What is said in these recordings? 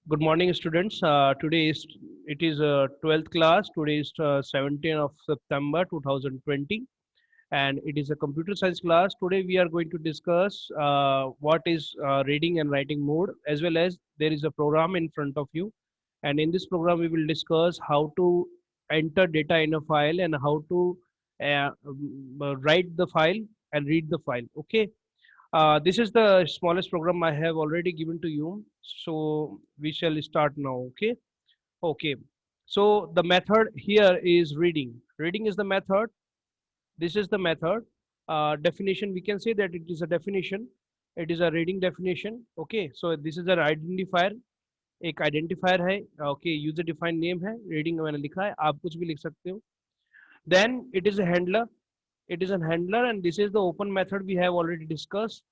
Good morning, students. Today is it is 12th class. Today is 17th of September 2020, and it is a computer science class. Today we are going to discuss what is reading and writing mode, as well as there is a program in front of you. And in this program, we will discuss how to enter data in a file and how to write the file and read the file. Okay. This is the smallest program I have already given to you. So we shall start now. Okay. Okay. So the method here is reading. Reading is the method. This is the method. Definition, we can say that it is a definition. It is a reading definition. Okay. So this is an identifier. एक identifier है. Okay, user defined name है. Reading मैंने लिखा है, आप कुछ भी लिख सकते हो. Then it is a handler. It is a handler, and this is the open method we have already discussed.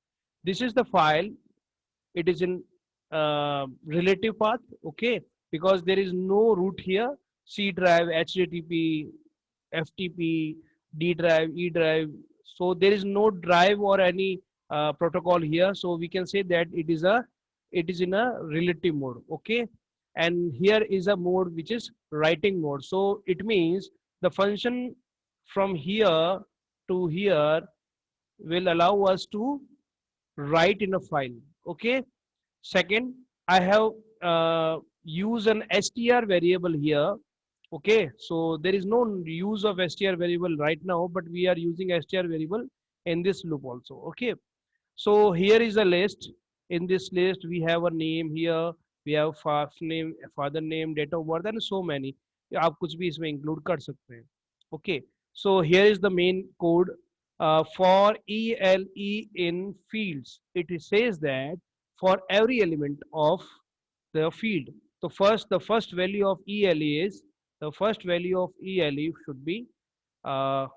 This is the file. It is in relative path. Okay, because there is no root here. C drive, HTTP, FTP, D drive, E drive. So there is no drive or any protocol here. So we can say that it is in a relative mode. Okay, and here is a mode which is writing mode. So it means the function from here to here will allow us to write in a file. Okay. Second, I have use an str variable here. Okay, so there is no use of str variable right now, but we are using str variable in this loop also. Okay, so here is a list. In this list, we have a name here. We have first name, father name, date of birth, and so many. आप कुछ भी इसमें include कर सकते हैं. Okay, so here is the main code for ELE in fields. It says that for every element of the field. So the first value of ELE is the first value of ELE should be uh,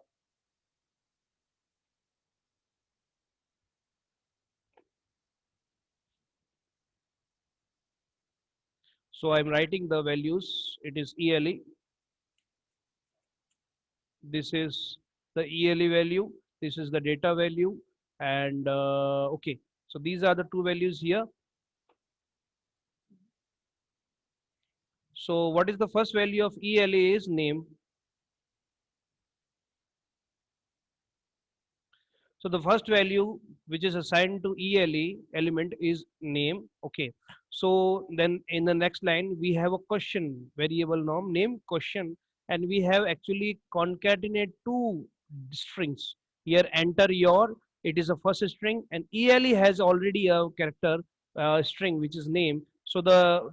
so I'm writing the values. It is ELE. This is the ELE value. This is the data value. And okay, so these are the two values here. So what is the first value of ELE is name. So the first value which is assigned to ELE element is name. Okay. So then in the next line we have a question variable name question, and we have actually concatenate two strings. Here enter your, it is a first string, and ELE has already a character string which is name. So the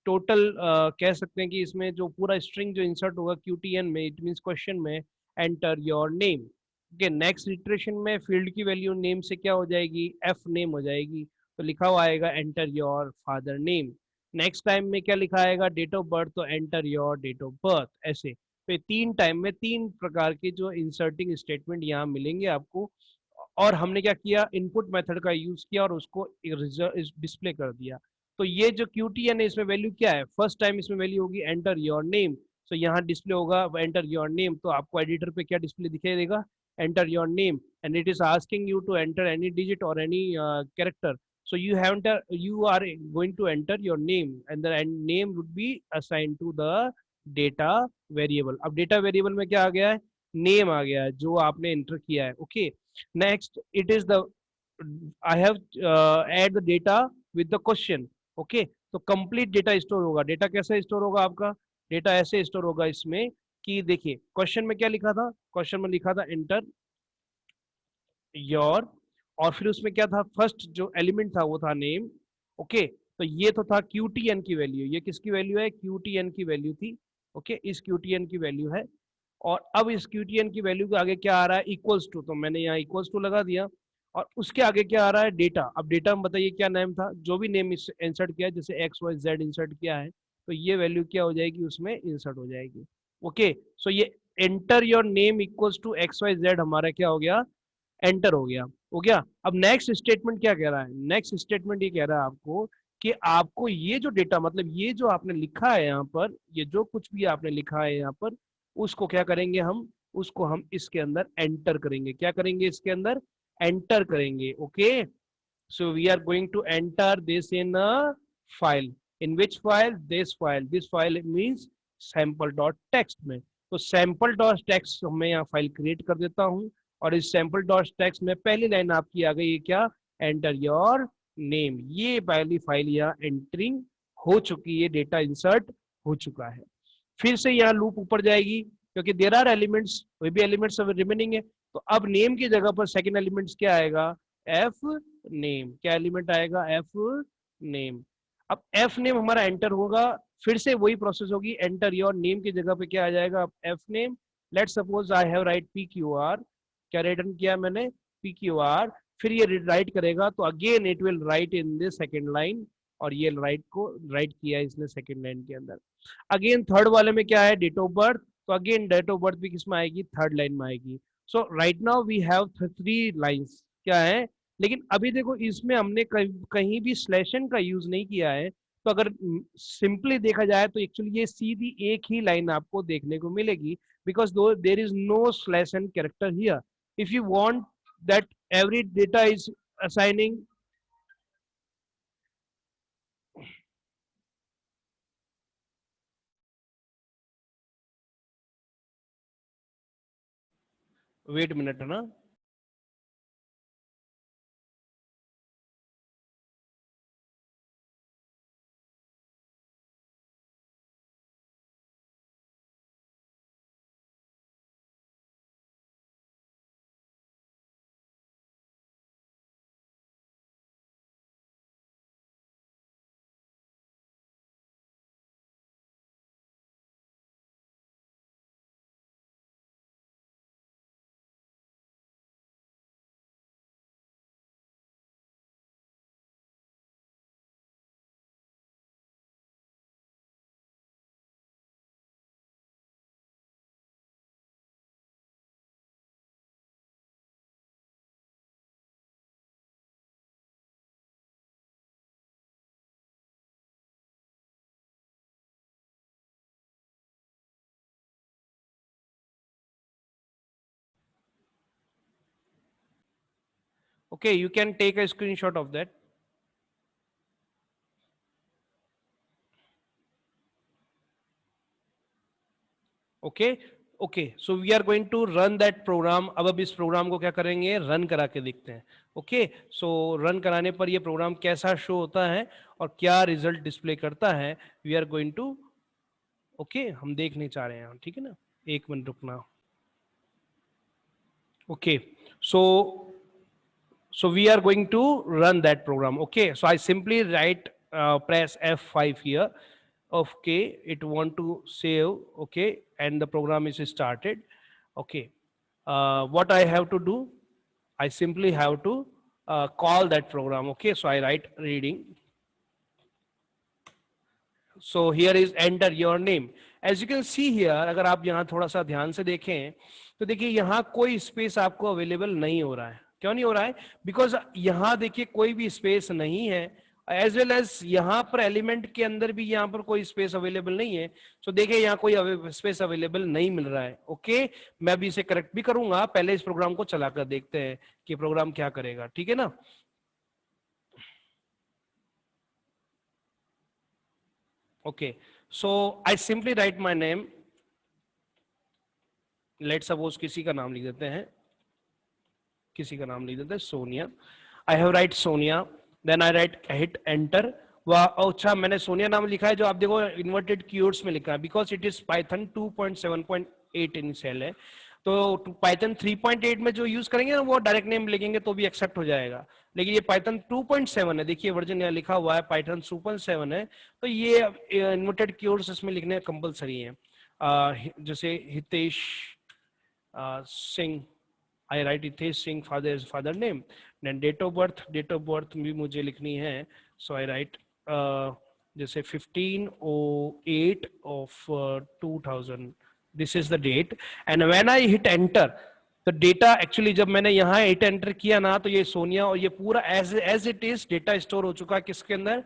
total कह सकते हैं कि इसमें जो पूरा string जो insert होगा QTN में, इट मींस क्वेश्चन में enter your name. Okay, next iteration में फील्ड की वैल्यू नेम से क्या हो जाएगी, एफ नेम हो जाएगी. तो लिखा हुआ आएगा enter your father name. Next time में क्या लिखा आएगा, डेट ऑफ बर्थ, तो enter your date of birth. ऐसे तो तीन टाइम में तीन प्रकार के जो इंसर्टिंग स्टेटमेंट यहाँ मिलेंगे आपको. और हमने क्या किया, इनपुट मेथड का यूज किया और उसको डिस्प्ले कर दिया. तो ये जो QTN है इसमें वैल्यू क्या है, फर्स्ट टाइम इसमें वैल्यू होगी एंटर योर नेम. सो यहाँ डिस्प्ले होगा एंटर योर नेम. तो आपको एडिटर पे क्या डिस्प्ले दिखाई देगा, enter your name, and it is asking you to enter any digit or any character. So you are going to enter your name, and the name would be assigned to the data variable. अब data variable में क्या आ गया है, name आ गया है जो आपने enter किया है. Okay, next it is the I have add the data with the question. Okay, तो complete data store होगा. data कैसे store होगा आपका, data ऐसे store होगा इसमें कि देखिए क्वेश्चन में क्या लिखा था, क्वेश्चन में लिखा था एंटर योर, और फिर उसमें क्या था, फर्स्ट जो एलिमेंट था वो था नेम. ओके, तो ये तो था QTN की वैल्यू. ये किसकी वैल्यू है, QTN की वैल्यू थी. ओके, इस QTN की वैल्यू है. और अब इस QTN की वैल्यू के आगे क्या आ रहा है, इक्वल्स टू. तो मैंने यहाँ इक्वल्स टू लगा दिया. और उसके आगे क्या आ रहा है, डेटा. अब डेटा में बताइए क्या नेम था, जो भी नेम इंसर्ट किया है, जैसे XYZ इंसर्ट किया है, तो ये वैल्यू क्या हो जाएगी, उसमें इंसर्ट हो जाएगी. ओके, सो ये enter your name equals to XYZ हमारा क्या हो गया, एंटर हो गया. हो गया. अब नेक्स्ट स्टेटमेंट क्या कह रहा है, नेक्स्ट स्टेटमेंट ये कह रहा है आपको कि आपको ये जो डेटा, मतलब ये जो आपने लिखा है यहाँ पर, ये जो कुछ भी आपने लिखा है यहाँ पर, उसको क्या करेंगे हम, उसको हम इसके अंदर एंटर करेंगे. क्या करेंगे, इसके अंदर एंटर करेंगे. Okay, so we are going to enter this in a file. In which file, this file means sample.txt में। तो sample.txt मैं यहाँ फाइल क्रिएट कर देता हूँ, और इस sample.txt में पहली लाइन आपकी आ गई है क्या, एंटर योर नेम। ये पहली फाइल यहाँ एंटरिंग हो चुकी है, डेटा इंसर्ट हो चुका है। फिर से यहाँ लूप ऊपर जाएगी, क्योंकि देयर आर एलिमेंट्स, वे भी एलिमेंट्स रिमेनिंग है। तो अब नेम की जगह पर सेकंड एलिमेंट्स क्या आएगा, एफ नेम। क्या एलिमेंट आएगा, एफ नेम। अब एफ नेम हमारा एंटर होगा, फिर से वही प्रोसेस होगी, एंटर योर नेम की जगह पे क्या आ जाएगा, F name. Let suppose I have right P Q R, क्या रिटर्न किया मैंने, पी क्यू आर। फिर ये राइट करेगा, तो again it will write in the second line, और ये राइट किया इसने सेकेंड लाइन के अंदर। अगेन थर्ड वाले में क्या है, डेट ऑफ बर्थ, तो अगेन डेट ऑफ बर्थ भी किस में आएगी, थर्ड लाइन में आएगी। So right now we have 3 lines क्या है। लेकिन अभी देखो इसमें हमने कहीं भी स्लैशन का यूज नहीं किया है, तो अगर सिंपली देखा जाए तो एक्चुअली ये सीधी एक ही लाइन आपको देखने को मिलेगी, because there is no slash n character here. If you want that every data is assigning, wait minute ना, okay, you can take a screenshot of that. Okay okay, so we are going to run that program. अब इस programme को क्या करेंगे, run करा के देखते हैं। ओके, सो रन कराने पर ये प्रोग्राम कैसा शो होता है और क्या रिजल्ट डिस्प्ले करता है, we are going to, okay, हम देखने चाह रहे हैं, ठीक है ना, एक मिनट रुकना। Okay, so we are going to run that program. Okay, so I simply write press F5 here. Okay, it want to save. Okay, and the program is started. Okay, what I have to do, I simply have to call that program. Okay, so I write reading. So here is enter your name. As you can see here, अगर आप यहाँ थोड़ा सा ध्यान से देखें तो देखिए यहाँ कोई स्पेस आपको अवेलेबल नहीं हो रहा है। क्यों नहीं हो रहा है, बिकॉज यहाँ देखिए कोई भी स्पेस नहीं है, एज वेल एज यहाँ पर एलिमेंट के अंदर भी यहाँ पर कोई स्पेस अवेलेबल नहीं है। सो देखिए यहाँ कोई स्पेस अवेलेबल नहीं मिल रहा है। ओके, मैं अभी इसे करेक्ट भी करूंगा, पहले इस प्रोग्राम को चलाकर देखते हैं कि प्रोग्राम क्या करेगा, ठीक है ना। Okay, so I simply write my name, let suppose किसी का नाम लिख देते हैं, किसी का नाम लिख देते हैं Sonia. I have write Sonia, then I write hit enter. वह अच्छा मैंने सोनिया नाम लिखा है, जो आप देखो इन्वर्टेड कीवर्ड्स में लिखा है, because it is Python 2.7.8 initial है। तो पाइथन 3.8 में जो यूज करेंगे ना वो डायरेक्ट नेम लिखेंगे तो भी एक्सेप्ट हो जाएगा, लेकिन ये पाइथन 2.7 है, देखिए वर्जन यहाँ लिखा हुआ है पाइथन 2.7 है, तो ये इन्वर्टेड कीवर्ड्स इसमें लिखने कंपलसरी है। जैसे Hitesh Singh, I write Hitesh Singh, father name, then date of birth भी मुझे लिखनी है, so I write जैसे 15/08 of 2000, this is the date, and when I hit enter, तो डेटा एक्चुअली जब मैंने यहाँ हिट एंटर किया ना, तो ये सोनिया और ये पूरा as it is data store हो चुका है किसके अंदर,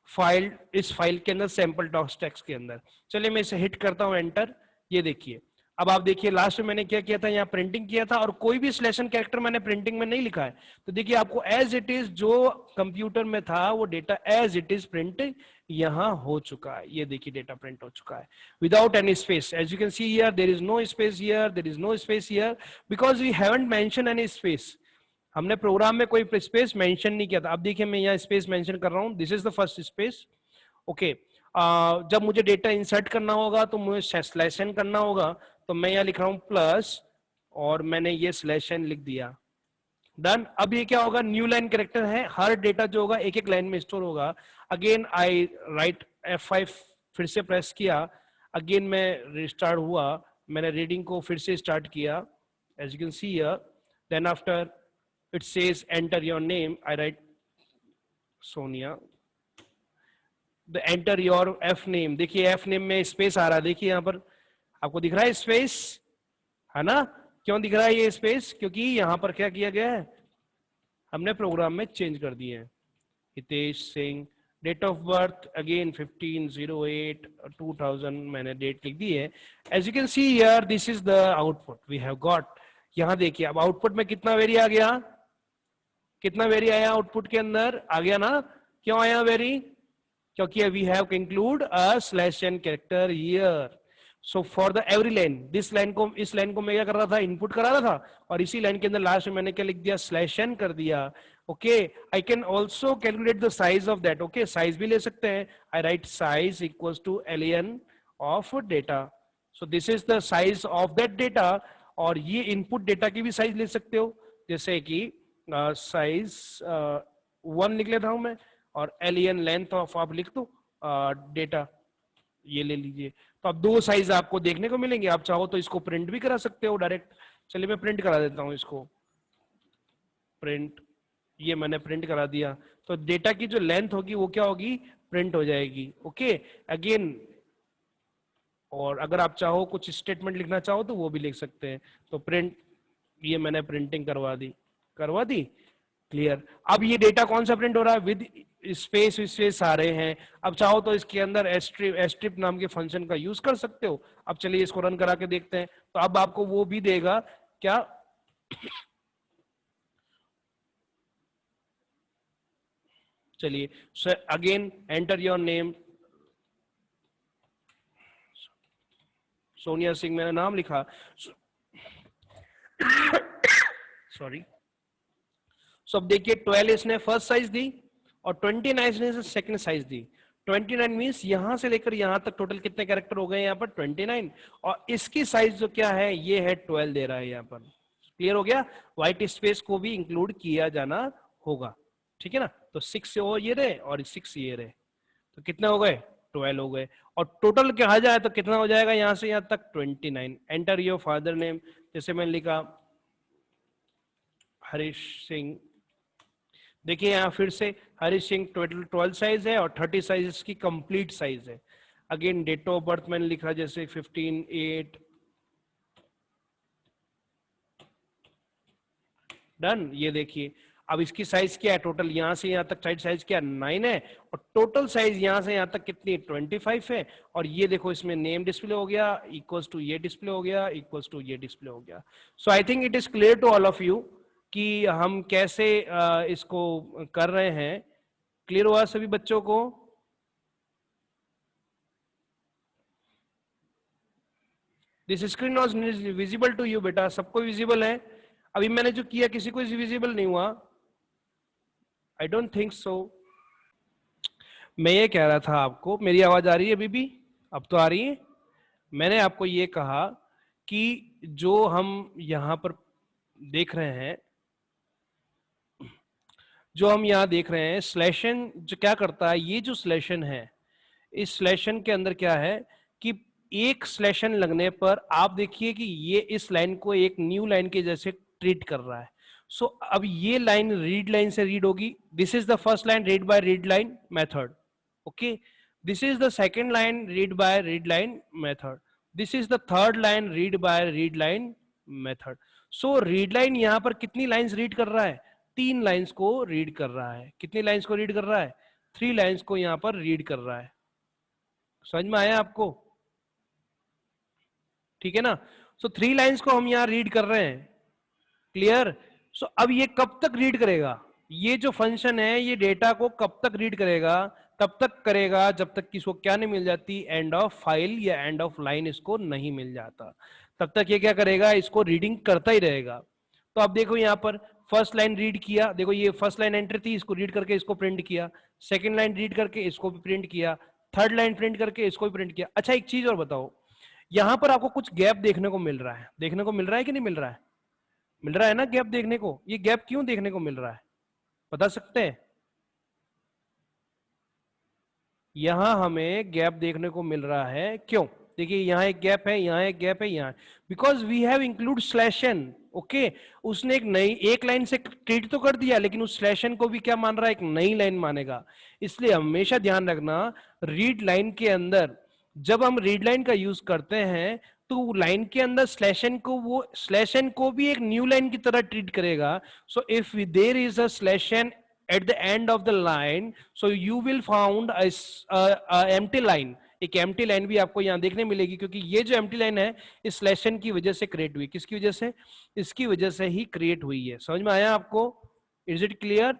फाइल, इस फाइल के अंदर sample.txt के अंदर। चलिए मैं इसे हिट करता हूँ एंटर, ये देखिए अब आप देखिए लास्ट में मैंने क्या किया था, यहाँ प्रिंटिंग किया था और कोई भी स्लेशन कैरेक्टर मैंने प्रिंटिंग में नहीं लिखा है। तो देखिए आपको एज इट इज जो कंप्यूटर में था वो data as it is print यहाँ हो चुका है। ये देखिए डेटा प्रिंट हो चुका है without any space. As you can see here there is no space here, there is no space here because we haven't mention any space. हमने प्रोग्राम में कोई स्पेस मेंशन नहीं किया था। अब देखिए मैं यहाँ स्पेस मेंशन कर रहा हूँ, this is the first space. Okay, जब मुझे डेटा इंसर्ट करना होगा तो मुझे स्लैश एन करना होगा, तो मैं यहाँ लिख रहा हूँ प्लस और मैंने ये स्लैश एन लिख दिया, डन। अब ये क्या होगा, न्यू लाइन कैरेक्टर है, हर डेटा जो होगा एक एक लाइन में स्टोर होगा। अगेन आई राइट F5, फिर से प्रेस किया, अगेन मैं रिस्टार्ट हुआ, मैंने रीडिंग को फिर से स्टार्ट किया as you can see here, then after it says enter your name, I write Sonia, the enter your F name. देखिए एफ नेम में स्पेस आ रहा है, देखिए यहाँ पर आपको दिख रहा है स्पेस, है ना। क्यों दिख रहा है ये स्पेस, क्योंकि यहां पर क्या किया गया है, हमने प्रोग्राम में चेंज कर दिए हैं। Hitesh Singh, date of birth again 15/08/2000 मैंने डेट लिख दी है। As you can see here this is the output we have got. यहां देखिए अब आउटपुट में कितना वेरी आ गया, कितना वेरी आया आउटपुट के अंदर, आ गया ना। क्यों आया वेरी, क्योंकि we have include a slash n character here. So for the every line, this line को, इस लाइन को मैं क्या कर रहा था, इनपुट करा रहा था, और इसी लाइन के अंदर लास्ट में मैंने क्या लिख दिया, स्लैश एन कर दिया। Okay, I can also calculate the size of that. Okay, size भी ले सकते हैं, I write size equals to len of data. So this is the size of that data, और ये इनपुट डेटा की भी साइज ले सकते हो, जैसे कि साइज 1 लिख लेता हूं मैं, और एलियन लेंथ ऑफ आप लिख दो डेटा, ये ले लीजिए। तो अब दो साइज आपको देखने को मिलेंगे। आप चाहो तो इसको प्रिंट भी करा सकते हो डायरेक्ट। चलिए मैं प्रिंट करा देता हूं इसको, प्रिंट, ये मैंने प्रिंट करा दिया। तो डेटा की जो लेंथ होगी वो क्या होगी, प्रिंट हो जाएगी। ओके, अगेन, और अगर आप चाहो कुछ स्टेटमेंट लिखना चाहो तो वो भी लिख सकते हैं। तो प्रिंट, ये मैंने प्रिंटिंग करवा दी, क्लियर। अब ये डेटा कौन सा प्रिंट हो रहा है, विद स्पेस स्पेस आ रहे हैं। अब चाहो तो इसके अंदर एस्ट्रिप नाम के फंक्शन का यूज कर सकते हो। अब चलिए इसको रन करा के देखते हैं, तो अब आपको वो भी देगा क्या, चलिए again enter your name, Sonia Singh मैंने नाम लिखा, सॉरी। सो अब देखिए 12 इसने फर्स्ट साइज दी और 29 ने सेकंड साइज दी। 29 मींस यहां से लेकर यहां तक टोटल कितने कैरेक्टर हो गए यहाँ पर, 29, और इसकी साइज जो क्या है, ये है 12 दे रहा है यहाँ पर। क्लियर हो गया, व्हाइट स्पेस को भी इंक्लूड किया जाना होगा, ठीक है ना। तो 6 ये रहे और 6 ये रहे, तो कितने हो गए, 12 हो गए। और टोटल कहा जाए तो कितना हो जाएगा, यहां से यहां तक 29। एंटर योर फादर नेम, जैसे मैंने लिखा हरीश सिंह, देखिए यहां फिर से हरीश सिंह टोटल 12 साइज है और 30 साइज इसकी कंप्लीट साइज है। अगेन डेट ऑफ बर्थ मैंने लिखा जैसे 15/8, डन। ये देखिए अब इसकी साइज क्या है, टोटल यहां से यहां तक साइज क्या 9 है, और टोटल साइज यहां से यहां तक कितनी 25 है। और ये देखो इसमें नेम डिस्प्ले हो गया, इक्वल्स टू ये डिस्प्ले हो गया, इक्वल्स टू ये डिस्प्ले हो गया। So I think it is clear to all of you कि हम कैसे इसको कर रहे हैं। क्लियर हुआ सभी बच्चों को, this screen was visible to you बेटा, सबको विजिबल है। अभी मैंने जो किया किसी को विजिबल नहीं हुआ, आई डोंट थिंक सो। मैं ये कह रहा था आपको, मेरी आवाज आ रही है अभी भी, अब तो आ रही है। मैंने आपको ये कहा कि जो हम यहां पर देख रहे हैं, जो हम यहां देख रहे हैं स्लैशन जो क्या करता है, ये जो स्लैशन है, इस स्लैशन के अंदर क्या है कि एक स्लैशन लगने पर आप देखिए कि ये इस लाइन को एक न्यू लाइन के जैसे ट्रीट कर रहा है। सो अब ये लाइन रीड लाइन से रीड होगी, this is the first line read by read line method. Okay, this is the second line read by read line method, this is the third line read by read line method. So read line यहां पर कितनी lines read कर रहा है, 3 lines को read कर रहा है। कितनी लाइंस को रीड कर रहा है, 3 लाइंस को यहां पर रीड कर रहा है। समझ में आया आपको, ठीक है ना। सो 3 लाइंस को हम यहां रीड कर रहे हैं, क्लियर। सो अब ये कब तक रीड करेगा, ये जो फंक्शन है ये डेटा को कब तक रीड करेगा, तब तक करेगा जब तक कि इसको क्या नहीं मिल जाती, एंड ऑफ फाइल या एंड ऑफ लाइन इसको नहीं मिल जाता, तब तक ये क्या करेगा, इसको रीडिंग करता ही रहेगा। तो अब देखो यहां पर फर्स्ट लाइन रीड किया, देखो ये फर्स्ट लाइन एंट्री थी, इसको रीड करके इसको प्रिंट किया, सेकेंड लाइन रीड करके इसको भी प्रिंट किया, थर्ड लाइन प्रिंट करके इसको भी प्रिंट किया। अच्छा एक चीज और बताओ, यहां पर आपको कुछ गैप देखने को मिल रहा है, देखने को मिल रहा है कि नहीं मिल रहा है, मिल रहा है ना गैप देखने को, ये गैप क्यों देखने को मिल रहा है, बता सकते हैं। यहां हमें गैप देखने को मिल रहा है, क्यों, देखिए यहां एक गैप है, यहां एक गैप है, यहां, because we have include slash n, okay. उसने एक नई एक लाइन से ट्रीट तो कर दिया, लेकिन उस स्लैशन को भी क्या मान रहा है, एक नई लाइन मानेगा। इसलिए हमेशा ध्यान रखना, रीड लाइन के अंदर जब हम रीड लाइन का यूज करते हैं तो लाइन के अंदर स्लैशन को, वो स्लैशन को भी एक न्यू लाइन की तरह ट्रीट करेगा। So if there is a slash n at the end of the line, so you will found a empty line, एक एम्प्टी लाइन भी आपको यहां देखने मिलेगी, क्योंकि ये जो एम्प्टी लाइन है इस स्लैशन की वजह से क्रिएट हुई, किसकी वजह से, इसकी वजह से ही क्रिएट हुई है। समझ में आया आपको, इज इट क्लियर।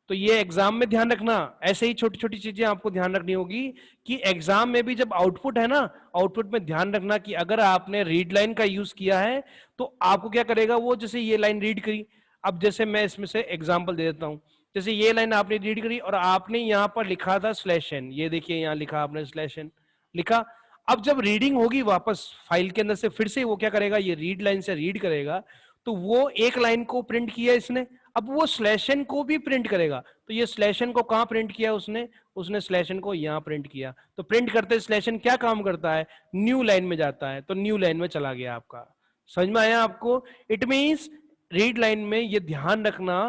तो ये एग्जाम में ध्यान रखना, ऐसे ही छोटी छोटी चीजें आपको ध्यान रखनी होगी कि एग्जाम में भी जब आउटपुट है ना, आउटपुट में ध्यान रखना कि अगर आपने रीड लाइन का यूज किया है तो आपको क्या करेगा वो, जैसे ये लाइन रीड करी, अब जैसे मैं इसमें से एग्जाम्पल दे देता हूं, जैसे ये लाइन आपने रीड करी और आपने यहां पर लिखा था स्लैश एन, ये देखिए यहां लिखा आपने स्लैश एन लिखा। अब जब रीडिंग होगी वापस फाइल के अंदर से, फिर से वो क्या करेगा, ये रीड लाइन से रीड करेगा, तो वो एक लाइन को प्रिंट किया इसने, अब वो स्लैशन को भी प्रिंट करेगा, तो ये स्लैशन को कहां प्रिंट किया उसने, उसने स्लैशन को यहां प्रिंट किया, तो प्रिंट करते स्लैशन क्या काम करता है, न्यू लाइन में जाता है, तो न्यू लाइन में चला गया आपका। समझ में आया आपको, इट मींस रीड लाइन में ये ध्यान रखना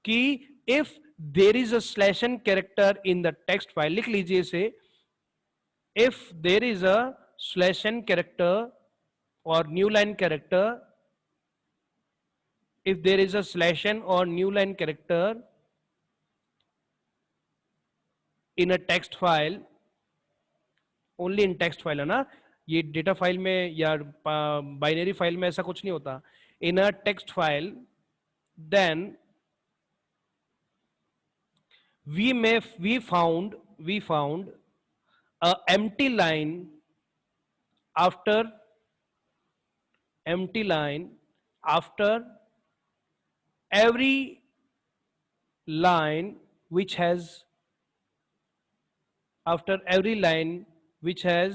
कि if there is a slash n character in the text file, लिख लीजिए इसे, if there is a slash n character or new line character, if there is a slash n or new line character in a text file, only in text file है ना, ये data file में या binary file में ऐसा कुछ नहीं होता, in a text file, then we found a empty line after empty line after every line which has after every line which has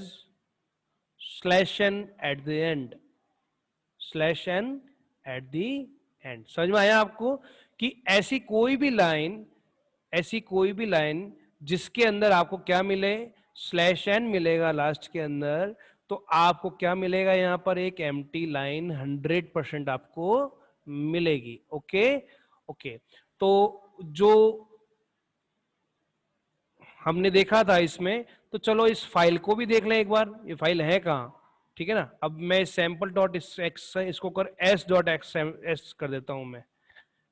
slash n at the end, slash n at the end. समझ में आया आपको कि ऐसी कोई भी line जिसके अंदर आपको क्या मिले, स्लैश एन मिलेगा लास्ट के अंदर, तो आपको क्या मिलेगा, यहां पर एक एम्प्टी लाइन 100% आपको मिलेगी। ओके ओके, तो जो हमने देखा था इसमें, तो चलो इस फाइल को भी देख लें एक बार, ये फाइल है कहाँ, ठीक है ना। अब मैं सैंपल डॉट एक्स इसको कर एस डॉट एक्स एस कर देता हूं, मैं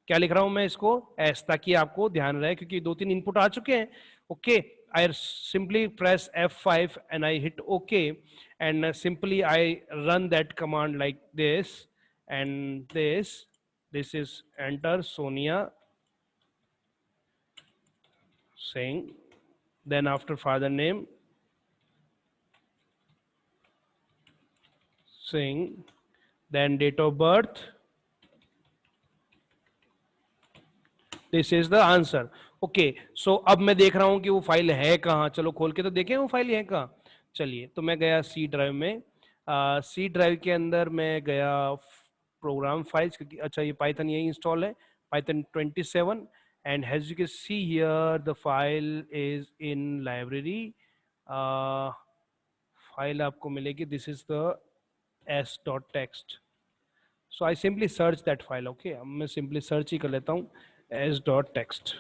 क्या लिख रहा हूं मैं इसको एस, ताकि आपको ध्यान रहे, क्योंकि 2-3 इनपुट आ चुके हैं। Okay, I simply press F5 and I hit okay, and simply I run that command like this, and this is enter Sonia Singh, then after father name Singh, then date of birth, this is the answer। Okay, so अब मैं देख रहा हूं कि वो file है कहाँ, चलो खोल के तो देखें वो फाइल है कहाँ। चलिए, तो मैं गया सी ड्राइव में, सी ड्राइव के अंदर मैं गया प्रोग्राम फाइल्स, क्योंकि अच्छा ये पाइथन यही इंस्टॉल है, Python 27, and as you can see here the file is in library, file आपको मिलेगी, this is the s.txt। So I simply search that file. Okay, अब मैं सिंपली सर्च ही कर लेता हूँ s.txt।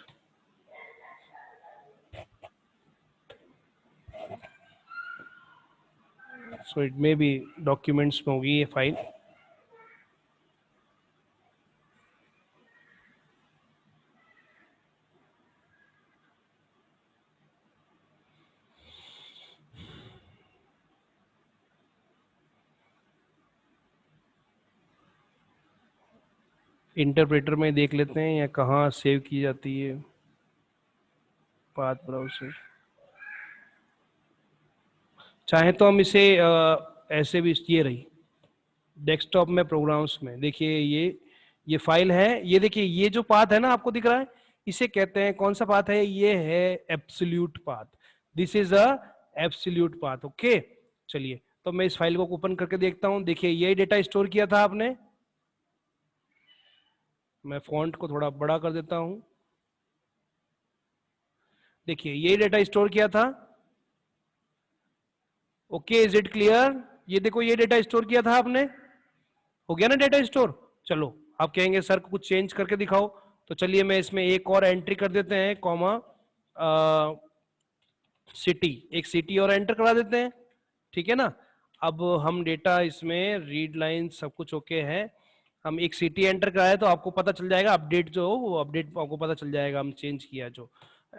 So it may be documents में होगी ये फाइल। इंटरप्रेटर में देख लेते हैं या कहाँ सेव की जाती है पाथ ब्राउजर। चाहे तो हम इसे ऐसे भी, ये रही डेस्कटॉप में प्रोग्राम्स में, देखिए ये फाइल है, ये देखिए ये जो पाथ है ना आपको दिख रहा है, इसे कहते हैं, कौन सा पाथ है, ये है absolute path. This is a absolute path. Okay, चलिए तो मैं इस फाइल को ओपन करके देखता हूं। देखिए ये डेटा स्टोर किया था आपने, मैं फॉन्ट को थोड़ा बड़ा कर देता हूं। देखिए ये डेटा स्टोर किया था। Okay, is it clear? ये देखो ये डेटा स्टोर किया था आपने, हो गया ना डेटा स्टोर। चलो आप कहेंगे सर को कुछ चेंज करके दिखाओ, तो चलिए मैं इसमें एक और एंट्री कर देते हैं, कॉमा सिटी, एक सिटी और एंटर करा देते हैं, ठीक है ना। अब हम डेटा इसमें रीड लाइन सब कुछ ओके है, हम एक सिटी एंटर कराए तो आपको पता चल जाएगा, अपडेट जो हो वो अपडेट आपको पता चल जाएगा, हम चेंज किया जो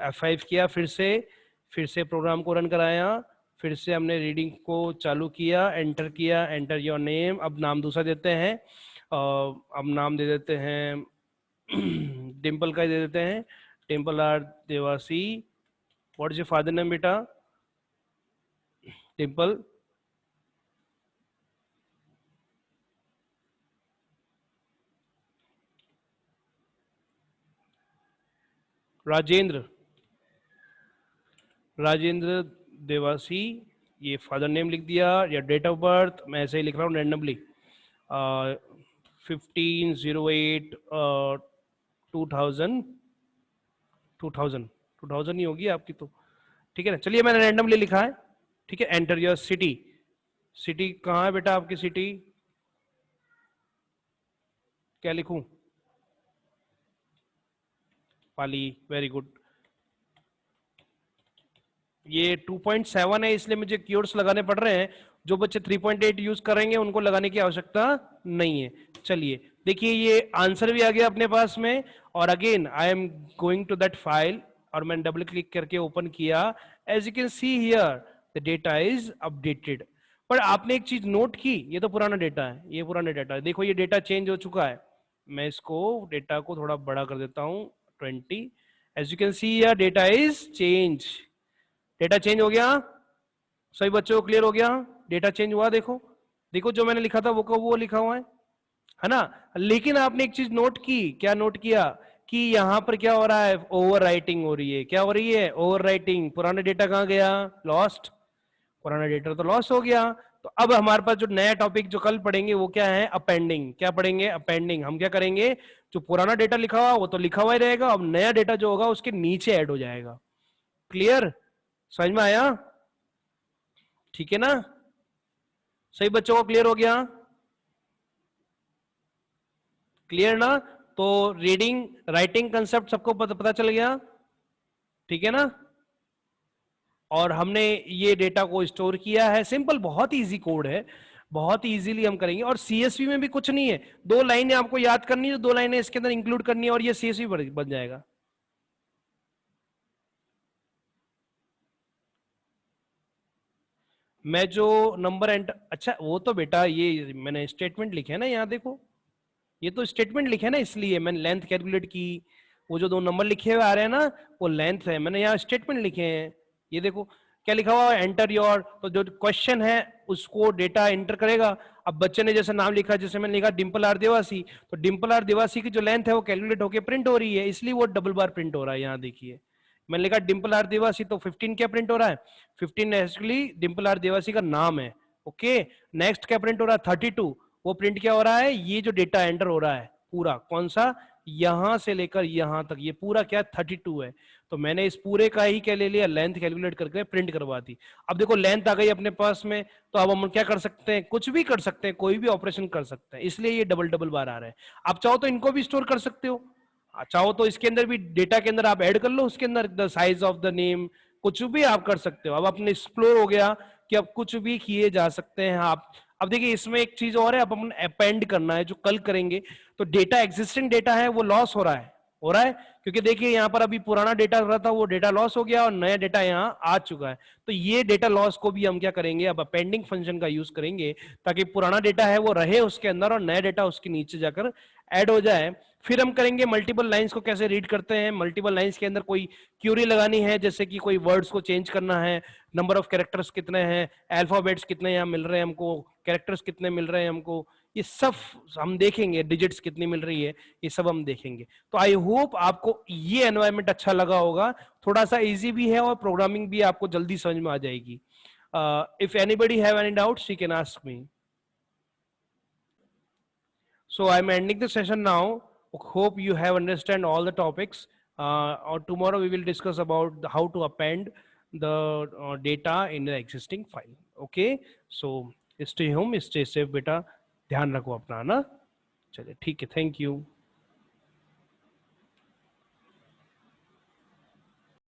F5 किया, फिर से प्रोग्राम को रन कराया, फिर से हमने रीडिंग को चालू किया, एंटर किया, एंटर योर नेम। अब नाम दूसरा देते हैं, अब नाम दे देते हैं डिम्पल का ही दे देते हैं, temple R Devasi. What is your father name बेटा? टेम्पल राजेंद्र, राजेंद्र देवासी, ये फादर नेम लिख दिया, या डेट ऑफ बर्थ मैं ऐसे ही लिख रहा हूँ रैंडमली, 15/08 2000, 2000 ही होगी आपकी तो, ठीक है ना। चलिए मैंने रैंडमली लिखा है, ठीक है। एंटर योर सिटी, सिटी कहाँ है बेटा आपकी सिटी, क्या लिखूं? पाली, वेरी गुड। ये 2.7 है इसलिए मुझे कीवर्ड्स लगाने पड़ रहे हैं, जो बच्चे 3.8 यूज करेंगे उनको लगाने की आवश्यकता नहीं है। चलिए देखिए ये आंसर भी आ गया अपने पास में, और again I am going to that file, और मैंने डबल क्लिक करके ओपन किया। As you can see here the data is updated. पर आपने एक चीज नोट की, ये तो पुराना डेटा है, ये पुराना डेटा है, देखो ये डेटा चेंज हो चुका है। मैं इसको डेटा को थोड़ा बड़ा कर देता हूं 20। As you can see here data is change, data change हो गया, सभी बच्चों को क्लियर हो गया, डेटा चेंज हुआ। देखो देखो जो मैंने लिखा था वो को वो लिखा हुआ है ना। लेकिन आपने एक चीज नोट की, क्या नोट किया कि यहां पर क्या हो रहा है, ओवर राइटिंग हो रही है। क्या हो रही है? Over writing. पुराना डेटा कहां गया? लॉस्ट। पुराना डेटा तो लॉस हो गया। तो अब हमारे पास जो नया टॉपिक जो कल पढ़ेंगे वो क्या है? अपेंडिंग। क्या पढ़ेंगे? अपेंडिंग। हम क्या करेंगे, जो पुराना डेटा लिखा हुआ वो तो लिखा हुआ ही रहेगा, अब नया डेटा जो होगा उसके नीचे ऐड हो जाएगा। क्लियर? समझ में आया? ठीक है ना, सही बच्चों को क्लियर हो गया? क्लियर ना? तो रीडिंग राइटिंग कंसेप्ट सबको पता चल गया, ठीक है ना। और हमने ये डेटा को स्टोर किया है, सिंपल, बहुत इजी कोड है, बहुत इजीली हम करेंगे। और सीएसवी में भी कुछ नहीं है, 2 लाइनें आपको याद करनी है, 2 लाइनें इसके अंदर इंक्लूड करनी है और ये सीएसवी बन जाएगा। मैं जो नंबर एंटर, अच्छा वो तो बेटा ये मैंने स्टेटमेंट लिखे है ना, यहाँ देखो ये तो स्टेटमेंट लिखे है ना, इसलिए मैंने लेंथ कैलकुलेट की। वो जो 2 नंबर लिखे हुए आ रहे हैं ना वो लेंथ है, मैंने यहाँ स्टेटमेंट लिखे हैं। ये देखो क्या लिखा हुआ है, एंटर योर, तो जो क्वेश्चन है उसको डेटा एंटर करेगा। अब बच्चे ने जैसे नाम लिखा, जैसे मैंने लिखा डिम्पल आर देवासी, तो डिम्पल आर देवासी की जो लेंथ है वो कैलकुलेट होकर प्रिंट हो रही है, इसलिए वो डबल बार प्रिंट हो रहा है। यहाँ देखिए मैंने लिखा डिम्पल आर देवासी, तो 15 क्या प्रिंट हो रहा है? 15 एक्चुअली डिम्पल आर देवासी का नाम है। ओके, नेक्स्ट क्या प्रिंट हो रहा है? 32, वो प्रिंट क्या हो रहा है? ये जो डेटा एंटर हो रहा है पूरा, कौन सा, यहां से लेकर यहां तक, ये पूरा क्या 32 है। तो मैंने इस पूरे का ही क्या ले लिया, लेंथ कैलकुलेट करके प्रिंट करवा दी। अब देखो लेंथ आ गई अपने पास में, तो अब हम क्या कर सकते हैं, कुछ भी कर सकते हैं, कोई भी ऑपरेशन कर सकते हैं, इसलिए ये डबल डबल बार आ रहा है। आप चाहो तो इनको भी स्टोर कर सकते हो, चाहो तो इसके अंदर भी डेटा के अंदर आप ऐड कर लो, उसके अंदर the size of the name, कुछ भी आप कर सकते हो। अब अपने एक्सप्लोर हो गया कि अब कुछ भी किए जा सकते हैं आप। अब देखिए इसमें एक चीज और है, अब अपन अपेंड करना है जो कल करेंगे। तो डेटा, एग्जिस्टिंग डेटा है वो लॉस हो रहा है, हो रहा है, क्योंकि देखिए यहाँ पर अभी पुराना डेटा रहा था वो डेटा लॉस हो गया और नया डेटा यहाँ आ चुका है। तो ये डेटा लॉस को भी हम क्या करेंगे, अब अपेंडिंग फंक्शन का यूज करेंगे, ताकि पुराना डेटा है वो रहे उसके अंदर और नया डेटा उसके नीचे जाकर ऐड हो जाए, फिर हम करेंगे मल्टीपल लाइंस को कैसे रीड करते हैं। मल्टीपल लाइंस के अंदर कोई क्यूरी लगानी है, जैसे कि कोई वर्ड्स को चेंज करना है, नंबर ऑफ कैरेक्टर्स कितने हैं, अल्फाबेट्स कितने यहाँ मिल रहे हैं हमको, कैरेक्टर्स कितने मिल रहे हैं हमको, ये सब हम देखेंगे, डिजिट्स कितनी मिल रही है, ये सब हम देखेंगे। तो आई होप आपको ये एनवायरनमेंट अच्छा लगा होगा, थोड़ा सा इजी भी है और प्रोग्रामिंग भी आपको जल्दी समझ में आ जाएगी। If anybody have any doubts, you can ask me. So I'm ending the session now. Hope you have understand all the topics. Or tomorrow we will discuss about how to append the data in the existing file. Okay. So stay home, stay safe, बेटा ध्यान रखो अपना ना। चलिए ठीक है, thank you.